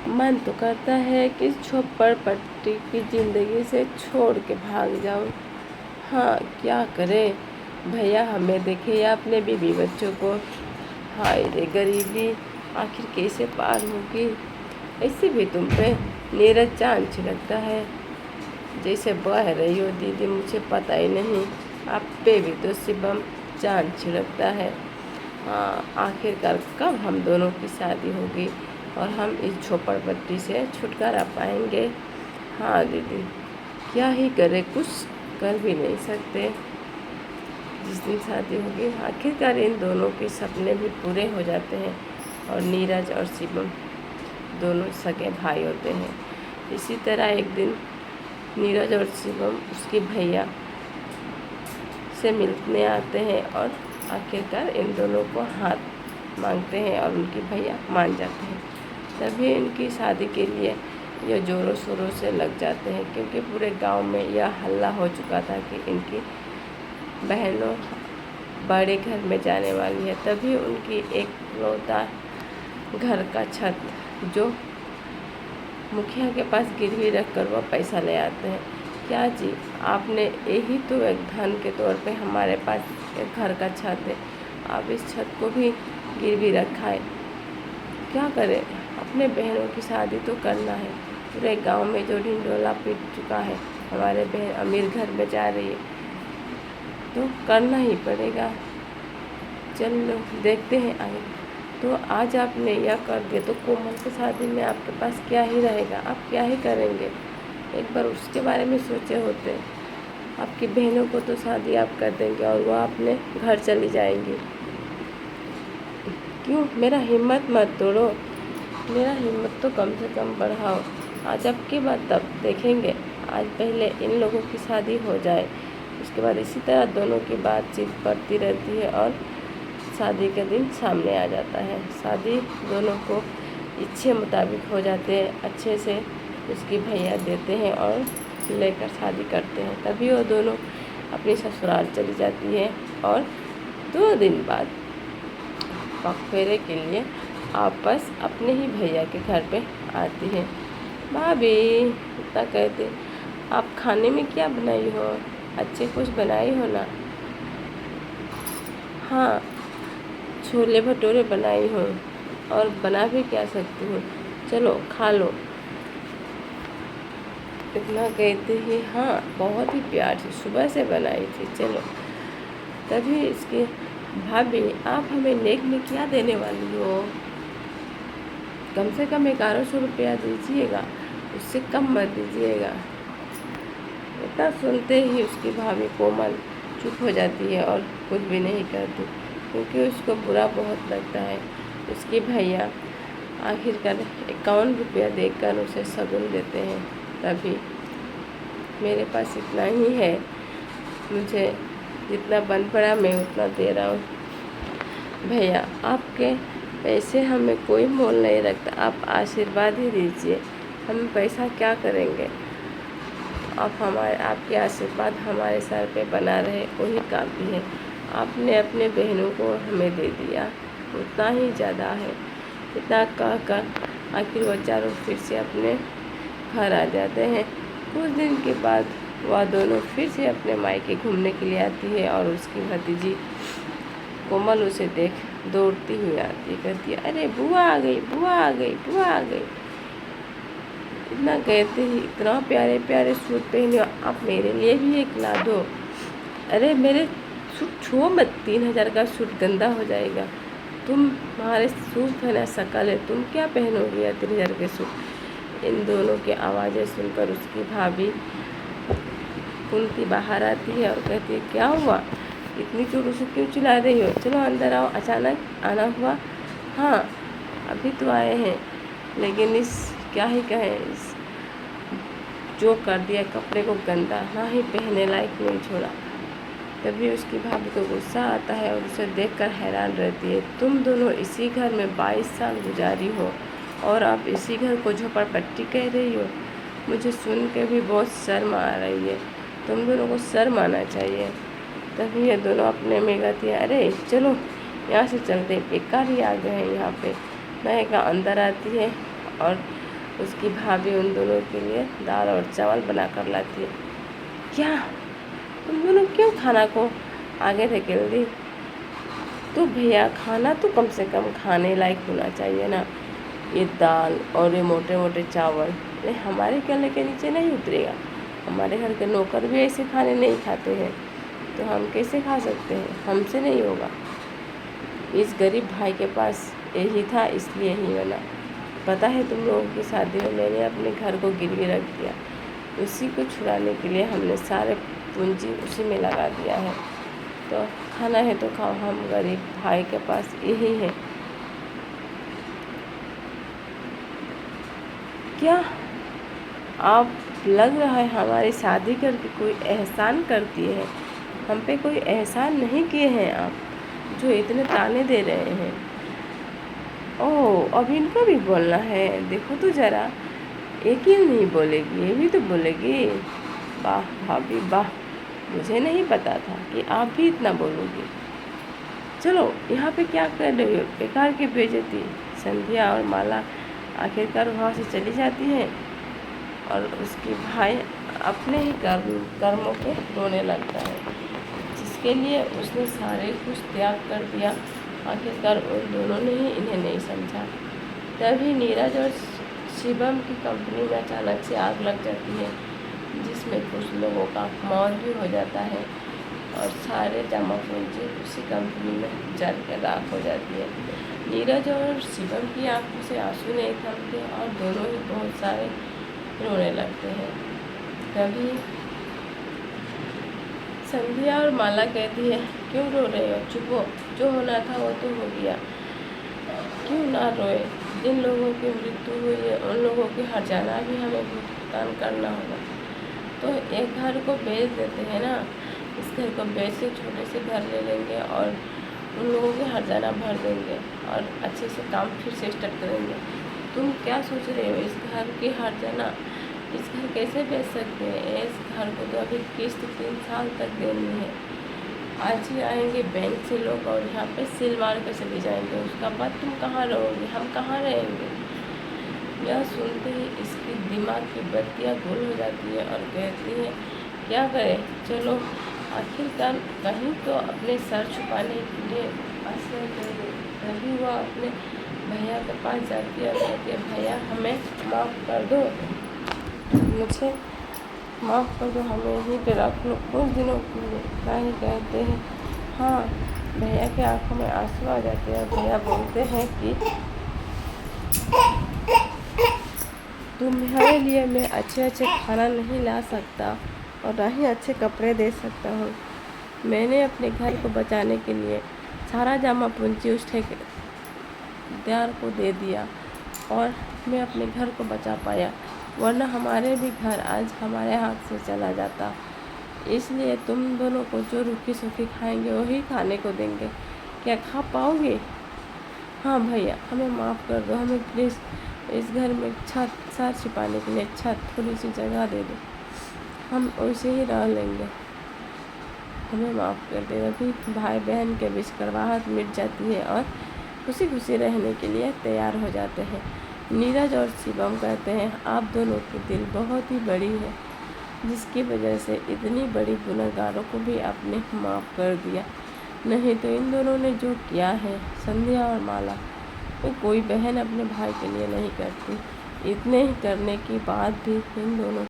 मन तो करता है कि झोपड़ पट्टी की ज़िंदगी से छोड़ के भाग जाऊं। हाँ, क्या करें, भैया हमें देखे या अपने बीवी बच्चों को। हाय रे गरीबी, आखिर कैसे पार होगी। ऐसे भी तुम पे नीरज चांद छिड़कता है, जैसे बह रही हो दीदी, मुझे पता ही नहीं। आप पे भी तो शिवम चांद छिड़कता है। हाँ, आखिरकार कब हम दोनों की शादी होगी और हम इस झोपड़पट्टी से छुटकारा पाएंगे। हाँ दीदी, क्या ही करें, कुछ कर भी नहीं सकते। जिस दिन शादी होगी आखिरकार इन दोनों के सपने भी पूरे हो जाते हैं और नीरज और शिवम दोनों सगे भाई होते हैं। इसी तरह एक दिन नीरज और शिवम उसके भैया से मिलने आते हैं और आखिरकार इन दोनों को हाथ मांगते हैं और उनके भैया मान जाते हैं। तभी इनकी शादी के लिए ये ज़ोरों शोरों से लग जाते हैं, क्योंकि पूरे गांव में यह हल्ला हो चुका था कि इनकी बहनों बड़े घर में जाने वाली है। तभी उनकी एक लौता घर का छत जो मुखिया के पास गिरवी रख कर वह पैसा ले आते हैं। क्या जी, आपने यही तो एक धन के तौर पे हमारे पास एक घर का छत है, आप इस छत को भी गिरवी रखा है। क्या करें, अपने बहनों की शादी तो करना है। पूरे गांव में जो ढिंडोला पीट चुका है, हमारे बहन अमीर घर में जा रही है, तो करना ही पड़ेगा। चलो देखते हैं आगे। तो आज आपने यह कर दिया तो कोमल की शादी में आपके पास क्या ही रहेगा, आप क्या ही करेंगे। एक बार उसके बारे में सोचे होते। आपकी बहनों को तो शादी आप कर देंगे और वो अपने घर चली जाएंगी। क्यों, मेरा हिम्मत मत तोड़ो, मेरा हिम्मत तो कम से कम बढ़ाओ। आज अब के बाद तब देखेंगे, आज पहले इन लोगों की शादी हो जाए, उसके बाद इसी तरह दोनों की बातचीत बढ़ती रहती है और शादी के दिन सामने आ जाता है। शादी दोनों को इच्छे मुताबिक हो जाते हैं, अच्छे से उसकी भैया देते हैं और लेकर शादी करते हैं। तभी वो दोनों अपनी ससुराल चली जाती है और 2 दिन बाद पगफेरे के लिए वापस अपने ही भैया के घर पे आती है। भाभी इतना कहते, आप खाने में क्या बनाई हो, अच्छे कुछ बनाई हो ना। हाँ, छोले भटूरे बनाई हूँ और बना भी क्या सकती हूँ, चलो खा लो। इतना कहते ही हाँ, बहुत ही प्यार से सुबह से बनाई थी, चलो। तभी इसकी भाभी, आप हमें नेक में क्या देने वाली हो, कम से कम 1100 रुपया दीजिएगा, उससे कम मत दीजिएगा। इतना सुनते ही उसकी भाभी कोमल चुप हो जाती है और कुछ भी नहीं करती, क्योंकि उसको बुरा बहुत लगता है। उसके भैया आखिरकार 51 रुपया देकर उसे शगुन देते हैं। तभी मेरे पास इतना ही है, मुझे जितना बन पड़ा मैं उतना दे रहा हूँ। भैया, आपके पैसे हमें कोई मोल नहीं रखता, आप आशीर्वाद ही दीजिए, हम पैसा क्या करेंगे। आपके आशीर्वाद हमारे सर पे बना रहे, वही काफ़ी है। आपने अपने बहनों को हमें दे दिया, उतना ही ज़्यादा है। इतना कहकर आखिर वो चारों फिर से अपने घर आ जाते हैं। कुछ दिन के बाद वह दोनों फिर से अपने मायके घूमने के लिए आती है और उसकी भतीजी कोमल उसे देख दौड़ती हुई आती, कहती है, अरे बुआ आ गई, बुआ आ गई, बुआ आ गई। इतना कहते ही इतना प्यारे प्यारे सूट पहने हो, आप मेरे लिए भी एक ला दो। अरे मेरे सूट छुओ मत, 3000 का सूट गंदा हो जाएगा। तुम्हारे सूट है ना, शकल है, तुम क्या पहनोगी या 3000 के सूट। इन दोनों की आवाज़ें सुनकर उसकी भाभी कुंती बाहर आती है और कहती है, क्या हुआ, इतनी जोरों से क्यों चिल्ला रही हो, चलो अंदर आओ, अचानक आना हुआ। हाँ, अभी तो आए हैं, लेकिन इस क्या ही कहें, इस जो कर दिया कपड़े को गंदा, ना ही पहनने लायक नहीं छोड़ा। तभी उसकी भाभी को गुस्सा आता है और उसे देखकर हैरान रहती है। तुम दोनों इसी घर में 22 साल गुजारी हो और अब इसी घर को झोपड़पट्टी कह रही हो। मुझे सुन के भी बहुत शर्म आ रही है, तुम दोनों को शर्म आना चाहिए। तभी ये दोनों अपने में कहती है, अरे चलो यहाँ से चलते, बेकार ही आ गए हैं यहाँ पे। मैं अंदर आती है और उसकी भाभी उन दोनों के लिए दाल और चावल बना कर लाती है। क्या तुम दोनों क्यों खाना को आगे धकेल दी? तो भैया खाना तो कम से कम खाने लायक होना चाहिए ना। ये दाल और ये मोटे मोटे चावल ये हमारे गले के नीचे नहीं उतरेगा। हमारे घर के नौकर भी ऐसे खाने नहीं खाते हैं, तो हम कैसे खा सकते हैं? हमसे नहीं होगा। इस गरीब भाई के पास यही था, इसलिए ही बना। पता है तुम लोगों की शादी में मैंने अपने घर को गिरवी रख दिया। उसी को छुड़ाने के लिए हमने सारे पूंजी उसी में लगा दिया है। तो खाना है तो खाओ, हम गरीब भाई के पास यही है। क्या आप लग रहा है हमारी शादी करके कोई एहसान करती है? हम पे कोई एहसान नहीं किए हैं आप, जो इतने ताने दे रहे हैं। ओह, अब इनको भी बोलना है? देखो तो ज़रा, एक ही नहीं बोलेगी, ये भी तो बोलेगी। वाह भाभी वाह, मुझे नहीं पता था कि आप भी इतना बोलोगी। चलो यहाँ पे क्या कर रही हो? बेकार की बेइज्जती। संध्या और माला आखिरकार वहाँ से चली जाती हैं और उसकी भाई अपने ही कर्मों पे रोने लगता है, जिसके लिए उसने सारे कुछ त्याग कर दिया। आखिरकार उन दोनों ने ही इन्हें नहीं समझा। तभी नीरज और शिवम की कंपनी में अचानक से आग लग जाती है, जिसमें कुछ लोगों का मौत भी हो जाता है और सारे जमा पूंजी उसी कंपनी में जल कर राख हो जाती है। नीरज और शिवम की आंखों से आंसू नहीं थमते और दोनों ही बहुत सारे रोने लगते हैं। तभी संध्या और माला कहती है, क्यों रो रहे हो? चुप हो, जो होना था वो तो हो गया, क्यों ना रोए? जिन लोगों की मृत्यु हुई है उन लोगों की हर्जाना भी हमें भुगतान करना होगा। तो एक घर को बेच देते हैं ना, इस घर को बेच के छोटे से घर ले लेंगे और उन लोगों की हर्जाना भर देंगे और अच्छे से काम फिर से स्टार्ट करेंगे। तुम क्या सोच रहे हो? इस घर की हर्जाना, इस घर कैसे बेच सकते हैं? इस घर को तो अभी किस्त 3 साल तक देनी है। आज ही आएंगे बैंक से लोग और यहाँ पे सील मार कर चले जाएंगे। उसका बाद तुम कहाँ रहोगे? हम कहाँ रहेंगे? यह सुनते ही इसकी दिमाग की बत्तियाँ गुल हो जाती है और कहती है, क्या करें? चलो आखिरकार कहीं तो अपने सर छुपाने के लिए आश्रय कर दे। तभी वह अपने भैया के पास जाती है और कहती है, भैया हमें माफ़ कर दो, मुझे माफ़ कर दो, हमें यहीं पे रख लो कुछ दिनों के लिए। क्या ही कहते हैं। हाँ, भैया के आंखों में आंसू आ जाते हैं। भैया बोलते हैं कि तुम्हारे लिए मैं अच्छे अच्छे खाना नहीं ला सकता और ना ही अच्छे कपड़े दे सकता हूँ। मैंने अपने घर को बचाने के लिए सारा जमा पूंजी उस ठेकेदार को दे दिया और मैं अपने घर को बचा पाया, वरना हमारे भी घर आज हमारे हाथ से चला जाता। इसलिए तुम दोनों को जो रूखी सूखी खाएंगे वही खाने को देंगे। क्या खा पाओगे? हाँ भैया, हमें माफ़ कर दो, हमें प्लीज़ इस घर में छत सर छिपाने के लिए छत थोड़ी सी जगह दे दो, हम वैसे ही रह लेंगे, हमें माफ़ कर दे। अभी भाई बहन के बीच कड़वाहट मिट जाती है और खुशी खुशी रहने के लिए तैयार हो जाते हैं। नीरज और शिवम कहते हैं, आप दोनों की दिल बहुत ही बड़ी है, जिसकी वजह से इतनी बड़ी गुनहगारों को भी आपने माफ़ कर दिया। नहीं तो इन दोनों ने जो किया है, संध्या और माला, वो कोई बहन अपने भाई के लिए नहीं करती। इतने ही करने के बाद भी इन दोनों